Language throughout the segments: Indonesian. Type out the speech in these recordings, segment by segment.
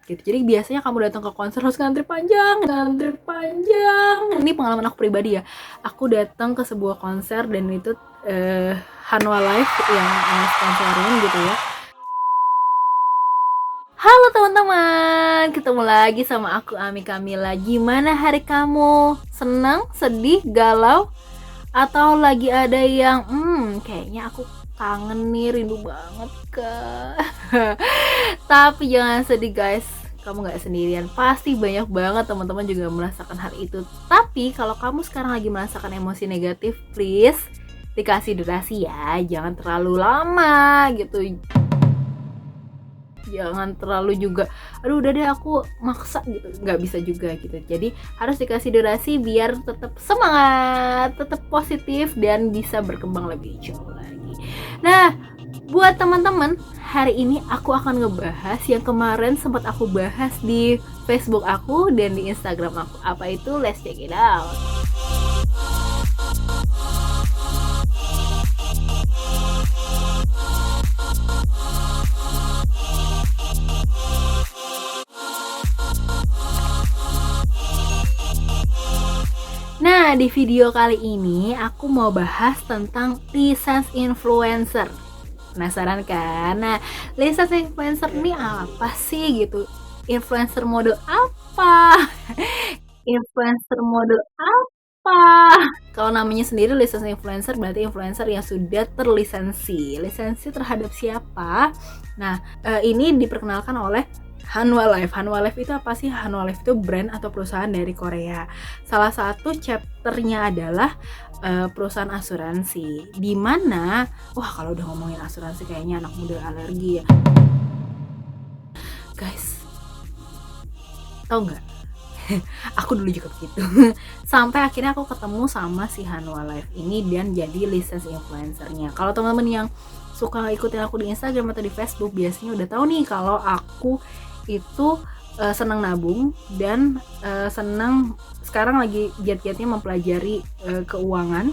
gitu. Jadi biasanya kamu datang ke konser harus ngantri panjang. Ini pengalaman aku pribadi ya. Aku datang ke sebuah konser dan itu Hanwha Live yang sponsorin gitu ya. Halo teman-teman, ketemu lagi sama aku Ami Kamila. Gimana hari kamu? Senang, sedih, galau? Atau lagi ada yang kayaknya aku kangen nih, rindu banget kak. Tapi jangan sedih guys, kamu gak sendirian. Pasti banyak banget teman-teman juga merasakan hal itu. Tapi kalau kamu sekarang lagi merasakan emosi negatif, please dikasih durasi ya, jangan terlalu lama gitu. Jangan terlalu juga aduh udah deh aku maksa gitu, nggak bisa juga gitu. Jadi harus dikasih durasi biar tetap semangat, tetap positif dan bisa berkembang lebih jauh lagi. Nah, buat teman-teman, hari ini aku akan ngebahas yang kemarin sempat aku bahas di Facebook aku dan di Instagram aku. Apa itu? Let's check it out. Nah, di video kali ini aku mau bahas tentang license influencer. Penasaran kan? Nah, license influencer ini apa sih gitu? Influencer model apa? Influencer model apa? Kalau namanya sendiri license influencer berarti influencer yang sudah terlisensi. Lisensi terhadap siapa? Nah, ini diperkenalkan oleh Hanwha Life. Hanwha Life itu apa sih? Hanwha Life itu brand atau perusahaan dari Korea. Salah satu chapternya adalah perusahaan asuransi. Di mana, wah kalau udah ngomongin asuransi kayaknya anak muda alergi ya. Guys, tau nggak? Aku dulu juga begitu. Sampai akhirnya aku ketemu sama si Hanwha Life ini dan jadi license influencernya. Kalau teman-teman yang suka ikutin aku di Instagram atau di Facebook biasanya udah tahu nih kalau aku itu senang nabung dan senang sekarang lagi giat-giatnya mempelajari keuangan,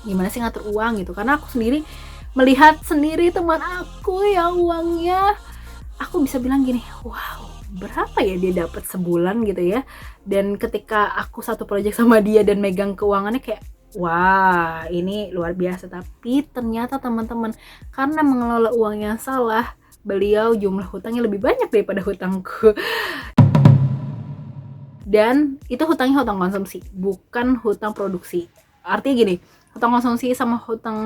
gimana sih ngatur uang gitu. Karena aku sendiri melihat sendiri teman aku yang uangnya, aku bisa bilang gini, wow berapa ya dia dapat sebulan gitu ya. Dan ketika aku satu proyek sama dia dan megang keuangannya kayak wah ini luar biasa. Tapi ternyata teman-teman, karena mengelola uang yang salah, beliau jumlah hutangnya lebih banyak daripada hutangku. Dan itu hutangnya hutang konsumsi, bukan hutang produksi. Artinya gini, hutang konsumsi sama hutang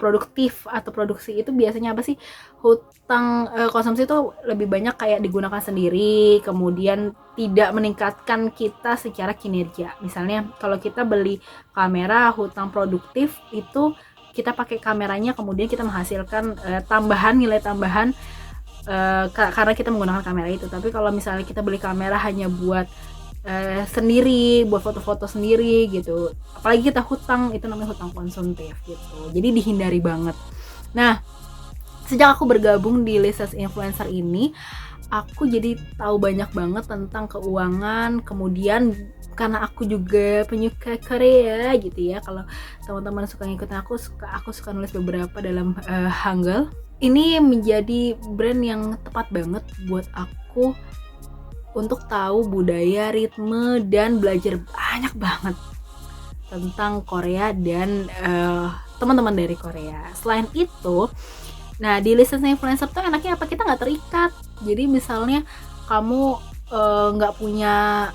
produktif atau produksi itu biasanya apa sih? Hutang konsumsi itu lebih banyak kayak digunakan sendiri, kemudian tidak meningkatkan kita secara kinerja. Misalnya kalau kita beli kamera, hutang produktif itu kita pakai kameranya, kemudian kita menghasilkan nilai tambahan karena kita menggunakan kamera itu. Tapi kalau misalnya kita beli kamera hanya buat sendiri, buat foto-foto sendiri gitu, apalagi kita hutang, itu namanya hutang konsumtif gitu. Jadi dihindari banget. Nah, sejak aku bergabung di license influencer ini, aku jadi tahu banyak banget tentang keuangan. Kemudian karena aku juga penyuka Korea gitu ya, kalau teman-teman suka ngikutin aku suka nulis beberapa dalam Hangul. Ini menjadi brand yang tepat banget buat aku untuk tahu budaya, ritme, dan belajar banyak banget tentang Korea dan teman-teman dari Korea. Selain itu, nah di license influencer tuh enaknya apa? Kita nggak terikat. Jadi misalnya kamu nggak punya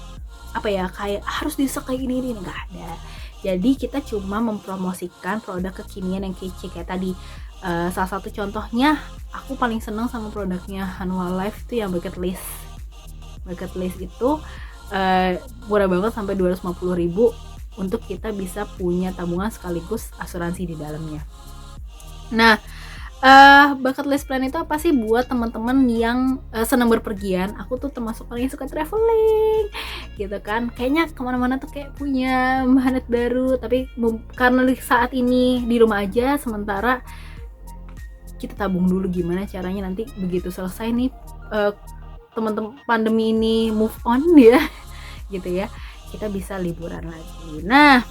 apa ya, kayak harus bisa kayak ini nggak ada. Jadi kita cuma mempromosikan produk kekinian yang kece kayak tadi. Salah satu contohnya, aku paling seneng sama produknya Hanwha Life itu yang bucket list. Bucket list itu murah banget, sampai 250.000 untuk kita bisa punya tabungan sekaligus asuransi di dalamnya. Nah, bucket list plan itu apa sih? Buat teman-teman yang senang berpergian. Aku tuh termasuk orang yang suka traveling gitu kan, kayaknya kemana-mana tuh kayak punya magnet baru. Tapi karena saat ini di rumah aja, sementara kita tabung dulu gimana caranya nanti begitu selesai nih teman-teman pandemi ini move on ya gitu ya, kita bisa liburan lagi. Nah,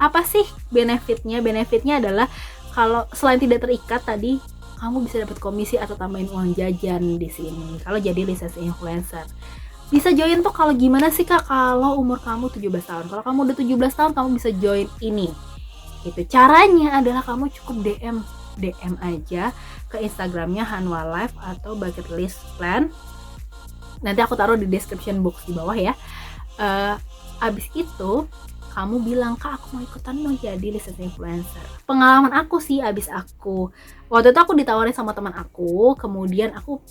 apa sih benefitnya? Benefitnya adalah kalau selain tidak terikat tadi, kamu bisa dapat komisi atau tambahin uang jajan di sini kalau jadi lisensi influencer. Bisa join tuh kalau gimana sih Kak? Kalau umur kamu 17 tahun. Kalau kamu udah 17 tahun kamu bisa join ini. Gitu. Caranya adalah kamu cukup DM aja ke Instagramnya Hanwha Life atau Bucket List Plan. Nanti aku taruh di description box di bawah ya. Abis itu kamu bilang, Kak aku mau ikutan dong jadi lisensi influencer. Pengalaman aku sih, abis waktu itu aku ditawarin sama teman aku, kemudian aku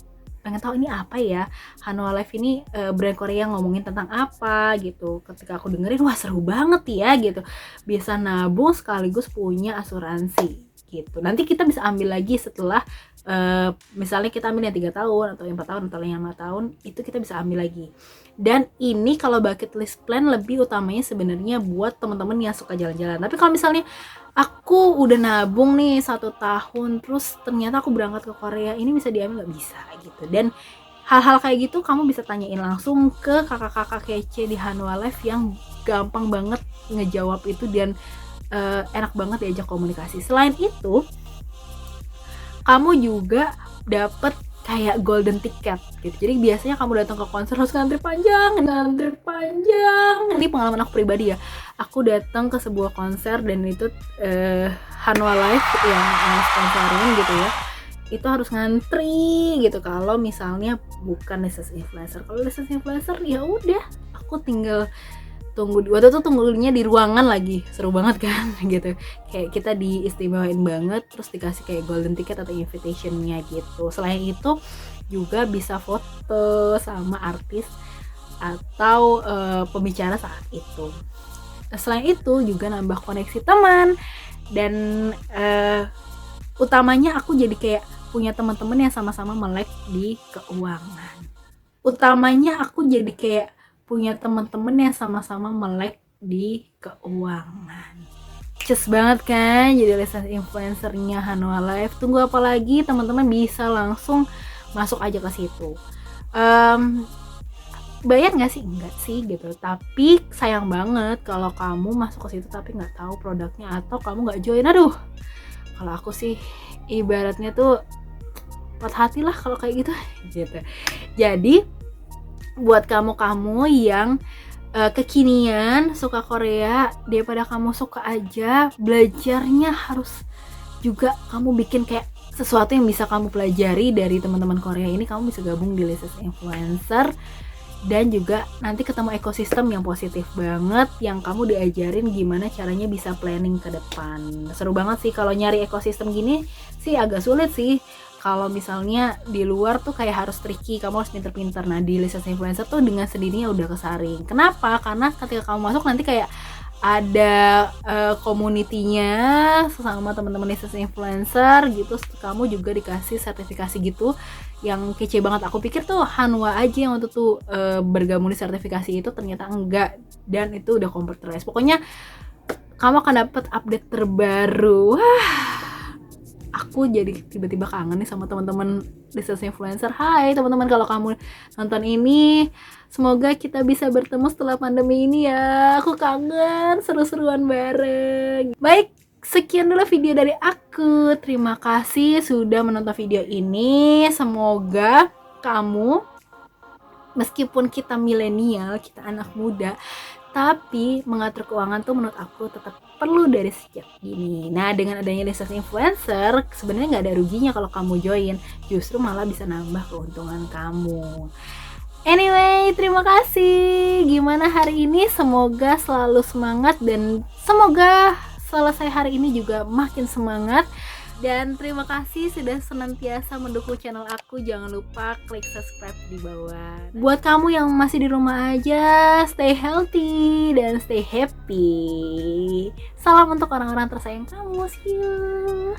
pengen tahu ini apa ya, Hanwha Life ini brand Korea ngomongin tentang apa gitu. Ketika aku dengerin, wah seru banget ya gitu, bisa nabung sekaligus punya asuransi gitu. Nanti kita bisa ambil lagi setelah misalnya kita ambil yang 3 tahun atau yang 4 tahun atau yang 5 tahun, itu kita bisa ambil lagi. Dan ini kalau bucket list plan lebih utamanya sebenarnya buat teman-teman yang suka jalan-jalan. Tapi kalau misalnya aku udah nabung nih 1 tahun terus ternyata aku berangkat ke Korea, ini bisa diambil nggak? Bisa gitu. Dan hal-hal kayak gitu kamu bisa tanyain langsung ke kakak-kakak kece di Hanwha Life yang gampang banget ngejawab itu dan enak banget diajak komunikasi. Selain itu kamu juga dapet kayak golden ticket gitu. Jadi biasanya kamu datang ke konser harus ngantri panjang. Ini pengalaman aku pribadi ya. Aku datang ke sebuah konser dan itu Hanwha Life yang sponsorin gitu ya. Itu harus ngantri gitu kalau misalnya bukan lisensi influencer. Kalau lisensi influencer ya udah, aku tinggal tunggu. Waktu itu tunggunya di ruangan lagi, seru banget kan gitu, kayak kita diistimewain banget, terus dikasih kayak golden ticket atau invitationnya gitu. Selain itu juga bisa foto sama artis atau pembicara saat itu. Selain itu juga nambah koneksi teman dan utamanya aku jadi kayak punya teman-teman yang sama-sama melek di keuangan. Utamanya aku jadi kayak punya teman-teman yang sama-sama melek di keuangan. Cus banget kan jadi lisensi influencernya Hanwha Life. Tunggu apa lagi, teman-teman bisa langsung masuk aja ke situ. Bayar nggak sih? Enggak sih gitu. Tapi sayang banget kalau kamu masuk ke situ tapi nggak tahu produknya atau kamu nggak join. Aduh, kalau aku sih ibaratnya tuh patah hati lah kalau kayak gitu. Jadi buat kamu yang kekinian suka Korea, daripada kamu suka aja, belajarnya harus juga kamu bikin kayak sesuatu yang bisa kamu pelajari dari teman-teman Korea ini. Kamu bisa gabung di lisensi influencer dan juga nanti ketemu ekosistem yang positif banget, yang kamu diajarin gimana caranya bisa planning ke depan. Seru banget sih. Kalau nyari ekosistem gini sih agak sulit sih. Kalau misalnya di luar tuh kayak harus tricky, kamu harus pinter-pinter. Nah di lisensi influencer tuh dengan sendirinya udah kesaring. Kenapa? Karena ketika kamu masuk nanti kayak ada community-nya sesama teman-teman lisensi influencer gitu. Kamu juga dikasih sertifikasi gitu yang kece banget. Aku pikir tuh Hanwha aja yang waktu tuh bergabung di sertifikasi itu, ternyata enggak, dan itu udah computerized. Pokoknya kamu akan dapat update terbaru. Aku jadi tiba-tiba kangen nih sama teman-teman lisensi influencer. Hai teman-teman, kalau kamu nonton ini, semoga kita bisa bertemu setelah pandemi ini ya. Aku kangen seru-seruan bareng. Baik, sekian dulu video dari aku. Terima kasih sudah menonton video ini. Semoga kamu, meskipun kita milenial, kita anak muda, tapi mengatur keuangan tuh menurut aku tetap perlu dari sejak dini. Nah dengan adanya lisensi influencer, sebenarnya nggak ada ruginya kalau kamu join, justru malah bisa nambah keuntungan kamu. Anyway, terima kasih. Gimana hari ini? Semoga selalu semangat dan semoga selesai hari ini juga makin semangat. Dan terima kasih sudah senantiasa mendukung channel aku. Jangan lupa klik subscribe di bawah. Buat kamu yang masih di rumah aja, stay healthy dan stay happy. Salam untuk orang-orang tersayang kamu. See you.